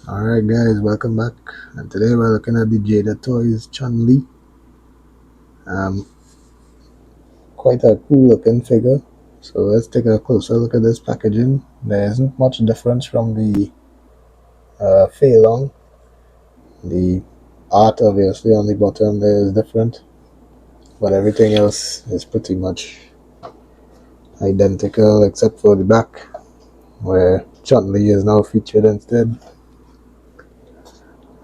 Alright guys, welcome back, and today we're looking at the Jada Toys Chin Li. Um, Quite a cool looking figure. So let's take a closer look at this packaging. There isn't much difference from the Fei Long. The art obviously on the bottom there is different, but everything else is pretty much identical except for the back, where Chun Li is now featured instead.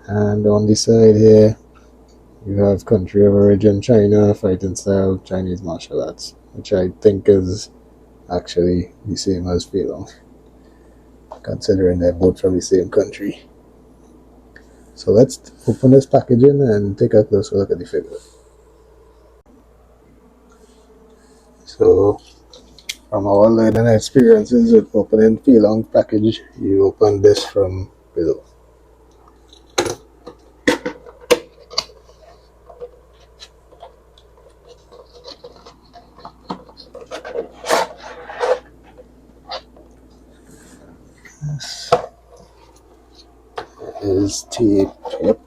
And on the side here, you have country of origin China, fighting style Chinese martial arts, which I think is actually the same as Fei Long, considering they're both from the same country. So let's open this packaging and take a closer look at the figure. So from our learning experiences with opening Fei Long package, you open this from below. This is tape, yep,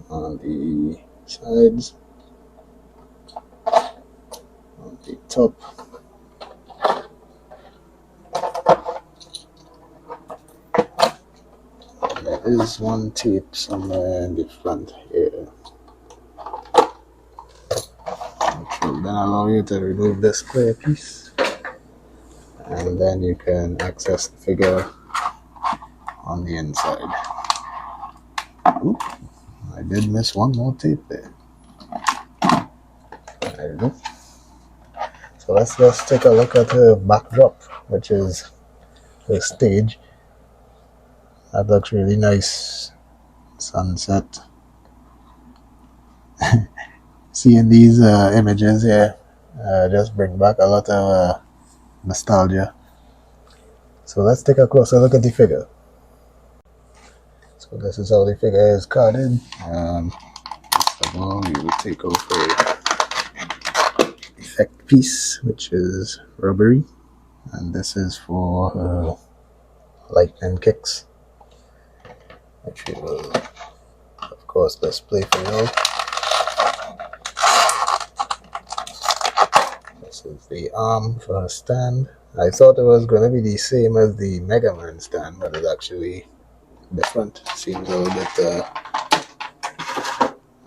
on the sides, on the top. There is one tape somewhere in the front here, which will then allow you to remove this clear piece, and then you can access the figure on the inside. Oop, I did miss one more tape there. There you go. So let's just take a look at her backdrop, which is her stage. That looks really nice. Sunset. Seeing these images here just bring back a lot of nostalgia. So let's take a closer look at the figure. So this is how the figure is carded. First of all, we will take off a effect piece, which is rubbery, and this is for lightning kicks, which we will of course display for you. This is the arm for a stand. I thought it was going to be the same as the Mega Man stand, but it's actually different. Seems a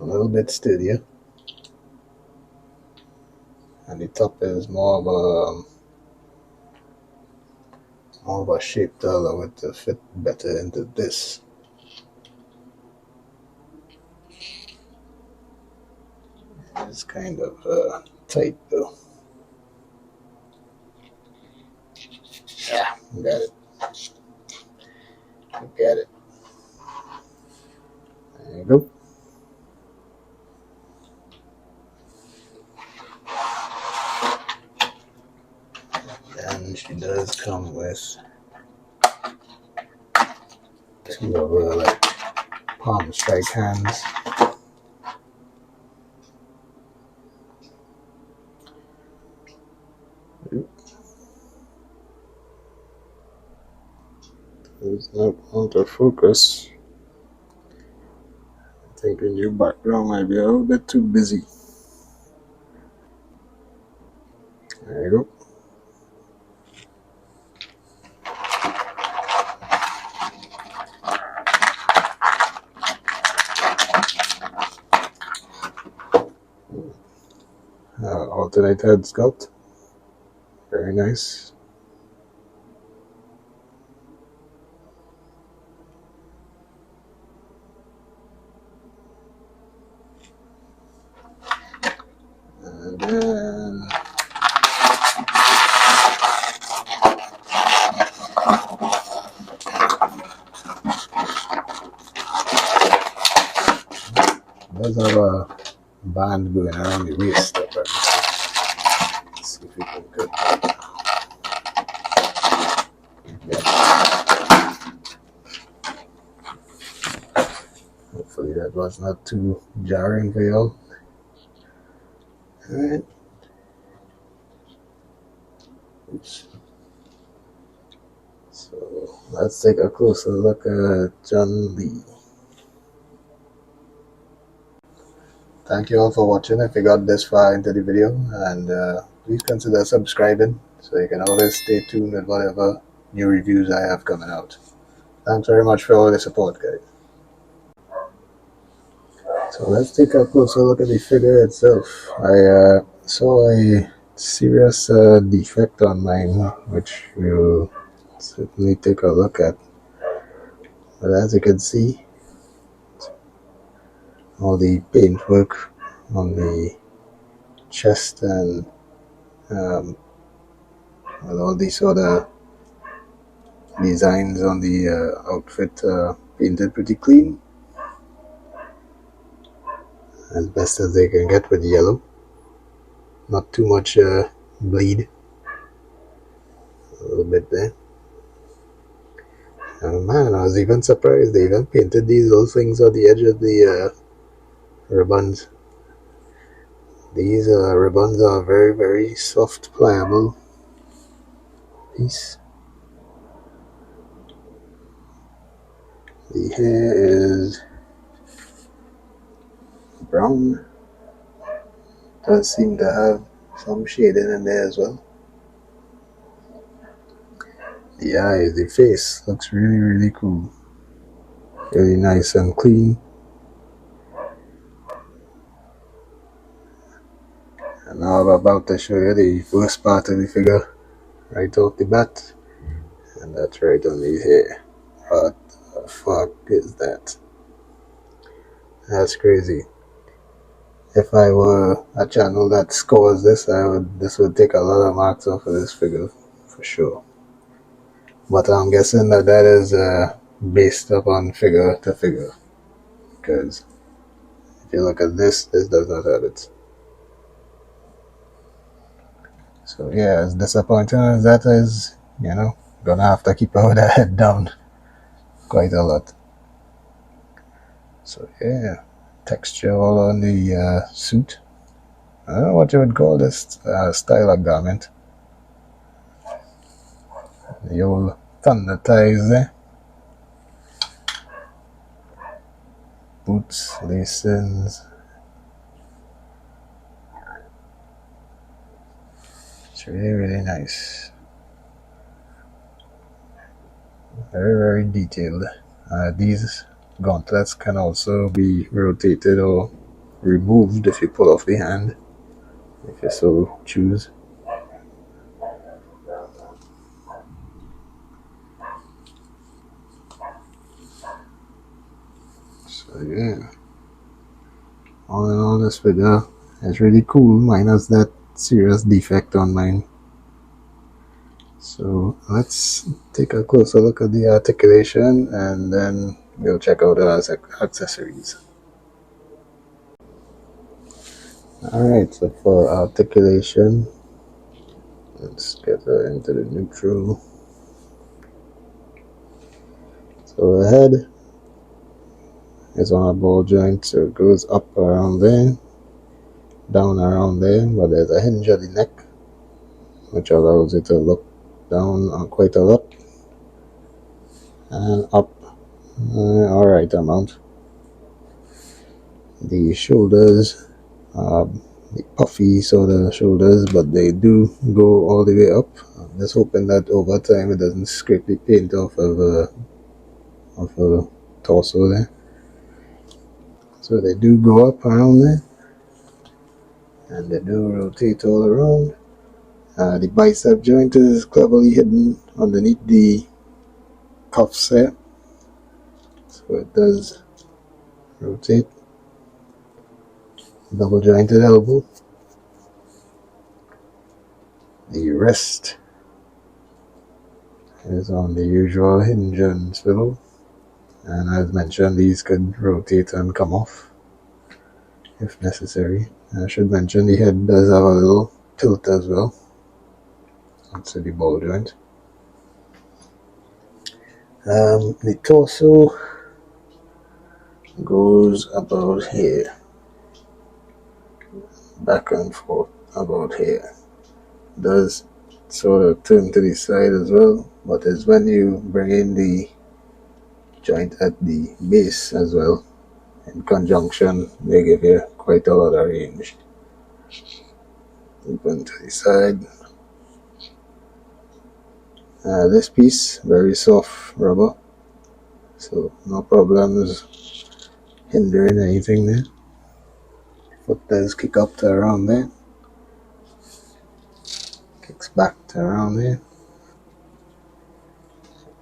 little bit sturdier, and the top is more of a shape to allow it to fit better into this. It's kind of tight though. Yeah, got it. Got it. There you go. And she does come with two of her like palm strike hands. It's not out of focus. I think the new background might be a little bit too busy. There you go. Alternate head sculpt. Very nice. And then does have a band going around the waist. Let's see if we can cut that. Yeah. Hopefully that was not too jarring for y'all. Alright. Oops. So let's take a closer look at Chun Li. Thank you all for watching if you got this far into the video, and please consider subscribing so you can always stay tuned with whatever new reviews I have coming out. Thanks very much for all the support, guys. So let's take a closer look at the figure itself. I saw a serious defect on mine, which we'll certainly take a look at. But as you can see, all the paintwork on the chest and all these sort of designs on the outfit painted pretty clean, as best as they can get with yellow. Not too much bleed, a little bit there. And man, I was even surprised they even painted these little things on the edge of the ribbons. These ribbons are very, very soft, pliable piece. The hair is brown. Does seem to have some shading in there as well. The eyes, the face looks really, really cool. Really nice and clean. And now I'm about to show you the first part of the figure, right off the bat. And that's right on the hair. What the fuck is that? That's crazy. If I were a channel that scores this, this would take a lot of marks off of this figure, for sure. But I'm guessing that is based upon figure to figure, because if you look at this does not have it. So yeah, as disappointing as that is, you know, gonna have to keep our head down quite a lot. So yeah, texture all on the suit. I don't know what you would call this style of garment. The old thunder ties there. Boots, lacings. It's really, really nice. Very, very detailed. These gauntlets can also be rotated or removed if you pull off the hand, if you so choose. So yeah, all in all, this figure is really cool, minus that serious defect on mine. So let's take a closer look at the articulation, and then we'll check out the accessories. Alright, so for articulation, let's get her into the neutral. So the head is on a ball joint, so it goes up around there, down around there, but there's a hinge at the neck, which allows it to look down quite a lot, and up alright amount. The shoulders, the puffy sort of shoulders, but they do go all the way up. I'm just hoping that over time it doesn't scrape the paint off of a torso there. So they do go up around there, and they do rotate all around. The bicep joint is cleverly hidden underneath the cuffs there, so it does rotate. Double jointed elbow. The wrist is on the usual hinge and swivel, and as mentioned, these could rotate and come off if necessary. I should mention the head does have a little tilt as well. That's the ball joint. The torso goes about here, back and forth about here. Does sort of turn to the side as well, but it's when you bring in the joint at the base as well, in conjunction, they give you quite a lot of range. Open to the side. This piece, very soft rubber, so no problems hindering anything there. Foot does kick up to around there, kicks back to around there.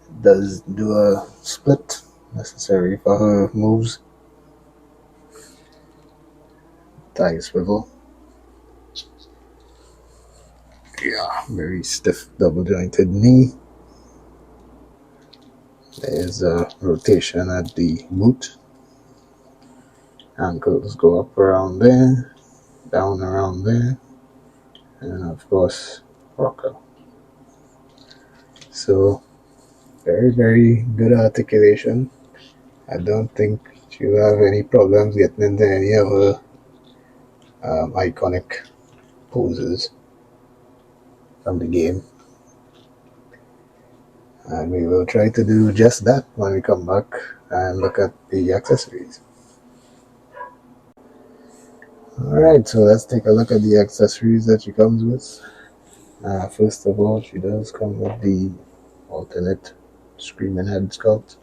It does do a split necessary for her moves. Thigh swivel. Yeah, very stiff double jointed knee. There's a rotation at the boot. Ankles go up around there, down around there, and of course rocker. So very, very good articulation. I don't think she'll have any problems getting into any of her iconic poses from the game. And we will try to do just that when we come back and look at the accessories. Alright, so let's take a look at the accessories that she comes with. First of all, she does come with the alternate screaming head sculpt.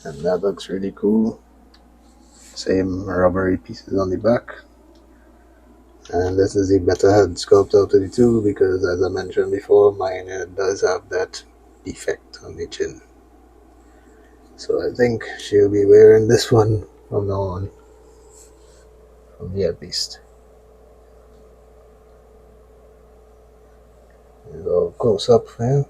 And that looks really cool. Same rubbery pieces on the back. And this is the better head sculpt out of the two because, as I mentioned before, mine does have that defect on the chin. So I think she'll be wearing this one from now on. From me at least. It's all close up here.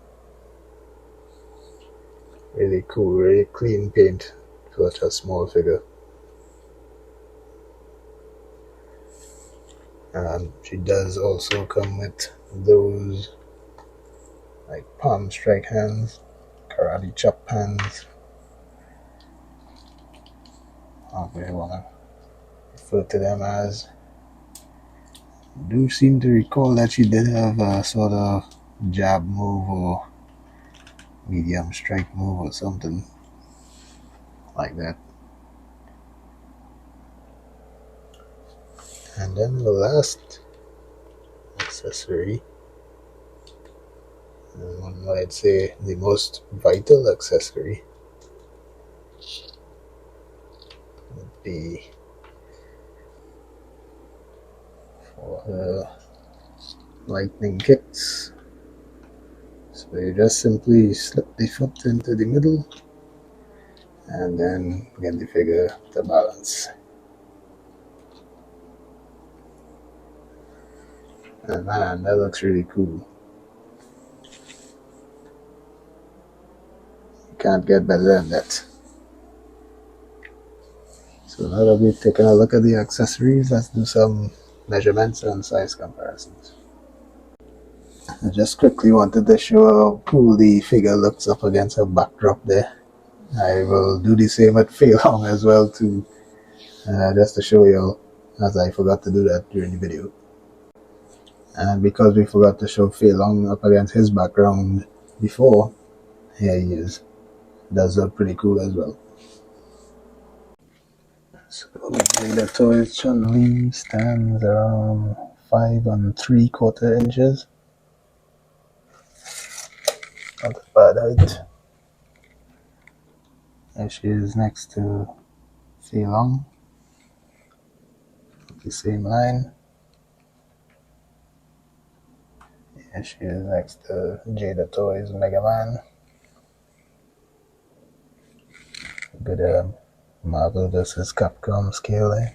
Really cool, really clean paint for such a small figure. She does also come with those like palm strike hands, karate chop hands, however you want to refer to them as. I do seem to recall that she did have a sort of jab move or medium strike move or something like that. And then the last accessory, and one might say the most vital accessory, would be for her lightning kicks. So you just simply slip the foot into the middle and then get the figure to balance. And man, that looks really cool. You can't get better than that. So now that we've taken a look at the accessories, let's do some measurements and size comparisons. I just quickly wanted to show how cool the figure looks up against her backdrop there. I will do the same at Fei Long as well too, just to show you, as I forgot to do that during the video. And because we forgot to show Fei Long up against his background before, here he is. Does look pretty cool as well. So Jada Toys Chin Li stands around 5 3/4 inches. Not a bad height. There she is next to Fei Long. The same line. Here she is next to Jada Toys Mega Man. Good Marvel vs. Capcom scale there.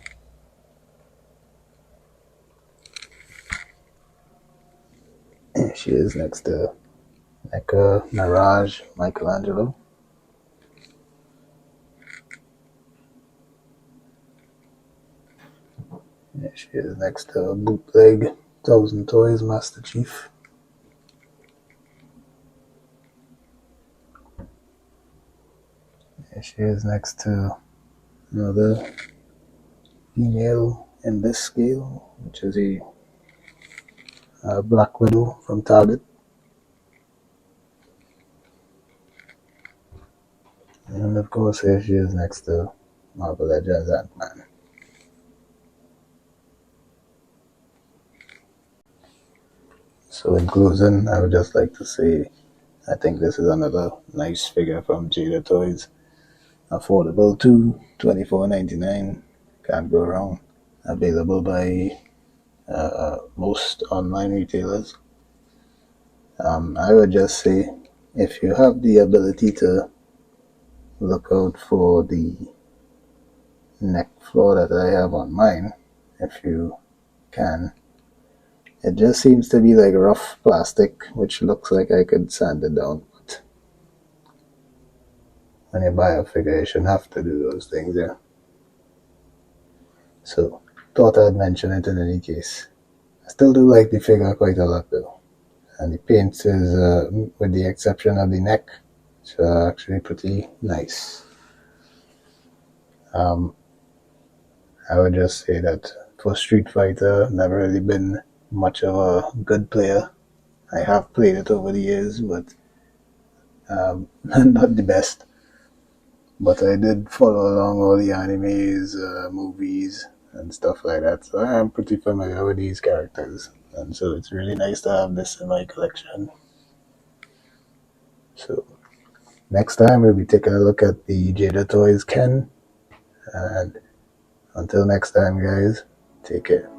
Here she is next to Mecha Mirage Michelangelo. Here she is next to Bootleg 1000 Toys Master Chief. Here she is next to another female in this scale, which is a Black Widow from Target. And of course, here she is next to Marvel Legends Ant-Man. So in closing, I would just like to say I think this is another nice figure from Jada Toys. Affordable too, $24.99. Can't go wrong. Available by most online retailers. I would just say if you have the ability to look out for the neck floor that I have on mine, if you can. It just seems to be like rough plastic, which looks like I could sand it down. But when you buy a figure, you shouldn't have to do those things, yeah. So, thought I'd mention it in any case. I still do like the figure quite a lot though. And the paint is, with the exception of the neck, it's actually pretty nice. I would just say that for Street Fighter, never really been much of a good player. I have played it over the years, but not the best. But I did follow along all the animes, movies, and stuff like that. So I am pretty familiar with these characters. And so it's really nice to have this in my collection. So next time we'll be taking a look at the Jada Toys Ken. And until next time, guys, take care.